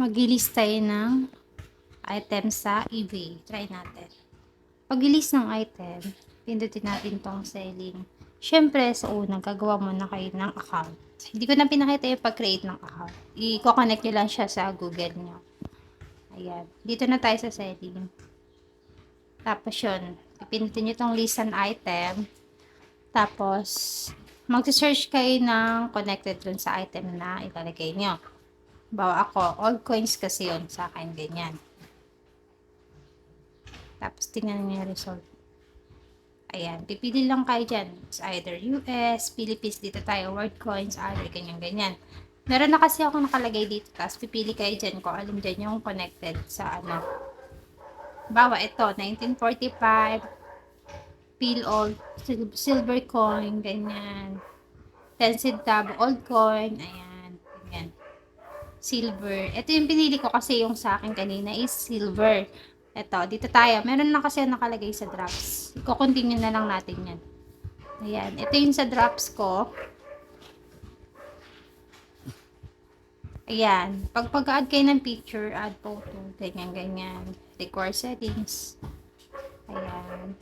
Mag-list tayo ng item sa eBay. Try natin. Pag-list ng item, pindutin natin tong selling. Siyempre, sa unang gagawa muna kayo ng account. Hindi ko na pinakita yung pag-create ng account. I-connect nyo lang siya sa Google nyo. Ayan. Dito na tayo sa selling. Tapos yun, pipindutin nyo tong list an item. Tapos, mag-search kayo ng connected dun sa item na ilalagay nyo. Bawa ako, all coins kasi yun sa akin, ganyan. Tapos, tingnan nyo yung result. Ayan, pipili lang kayo dyan. It's either US, Philippines, dito tayo, world coins, other, ganyan. Meron na kasi ako nakalagay dito. Tapos, pipili kayo dyan kung alin dyan yung connected sa ano. Bawa, ito, 1945, peel old, silver coin, ganyan. 10 centavo, old coin, ayan, ganyan. Silver. Ito yung pinili ko kasi yung sa akin kanina is silver. Ito, dito tayo. Meron na kasi nakalagay sa drops. I-continue na lang natin yan. Ayan. Ito yung sa drops ko. Ayan. Pag pag-add kayo ng picture, add photo. Ganyan. Record settings. Ayan.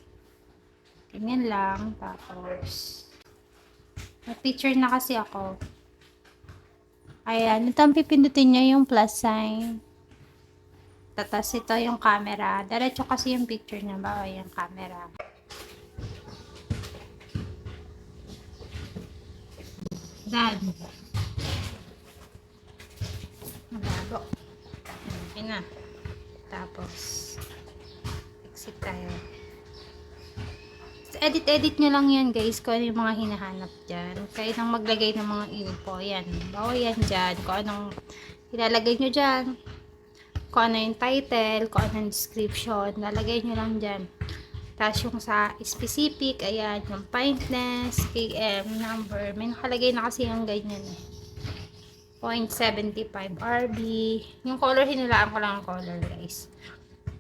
Ganyan lang. Tapos, may picture na kasi ako. Ayan. Ito ang pipindutin nyo yung plus sign. Tapos ito yung camera. Diretso kasi yung picture niya. Bawa yung camera. Dad. Malabo. Okay na. Tapos, exit tayo. Edit nyo lang yan guys. Kung ano yung mga hinahanap dyan. Kayo nang maglagay ng mga info. Yan. Bawa yan dyan. Kung anong ilalagay nyo dyan. Kung ano yung title, kung ano yung description, lalagay nyo lang dyan. Tapos yung sa specific, ayan, yung pintness, km, number, may nakalagay na kasi yung ganyan eh. 0.75 RB. Yung color, hinulaan ko lang ang color guys.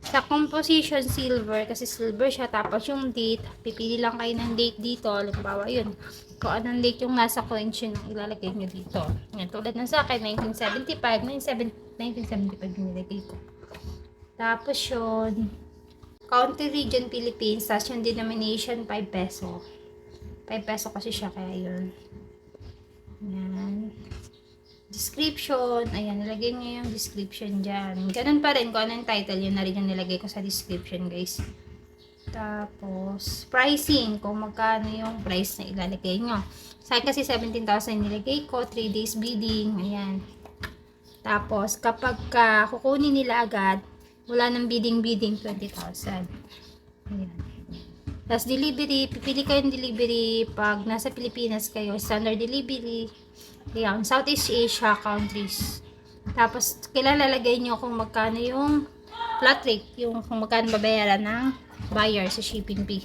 Sa composition, silver, kasi silver siya. Tapos yung date, pipili lang kayo ng date dito. Halimbawa yun, kung anong date yung nasa coins yun ang ilalagay nyo dito. Yan, tulad ng sa akin, 1975 yung nilagay ko. Tapos yun, country region Philippines, tapos yung denomination 5 peso. 5 peso kasi siya, kaya yun. Yan. Description, ayan, nilagay nyo yung description dyan. Ganun pa rin, kung ano yung title, yun na rin yung nilagay ko sa description, guys. Tapos, pricing, kung magkano yung price na ilalagay nyo. Sa akin kasi 17,000 nilagay ko, 3 days bidding, ayan. Tapos, kapag kukunin nila agad, wala nang bidding, 20,000. Ayan. Tapos, delivery, pipili kayo ng delivery pag nasa Pilipinas kayo, standard delivery. Ayan, Southeast Asia countries. Tapos, kailan lalagay nyo kung magkano yung flat rate, yung kung magkano babayaran ng buyer sa shipping fee.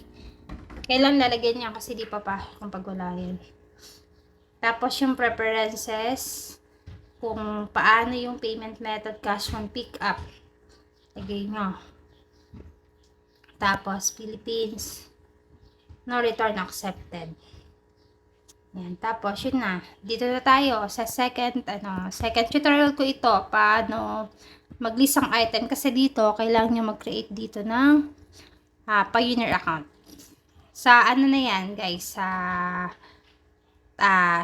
Kailan lalagay niya kasi di pa kung pag wala yan. Tapos, yung preferences, kung paano yung payment method, cash on pick up. Lagay nyo. Tapos, Philippines, no return accepted. Yan. Tapos, yun na. Dito na tayo sa second tutorial ko ito. Paano mag-list ang item. Kasi dito, kailangan nyo mag-create dito ng Pioneer account. Sa ano na yan, guys. Sa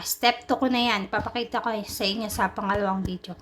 step 2 ko na yan. Ipapakita ko sa inyo sa pangalawang video.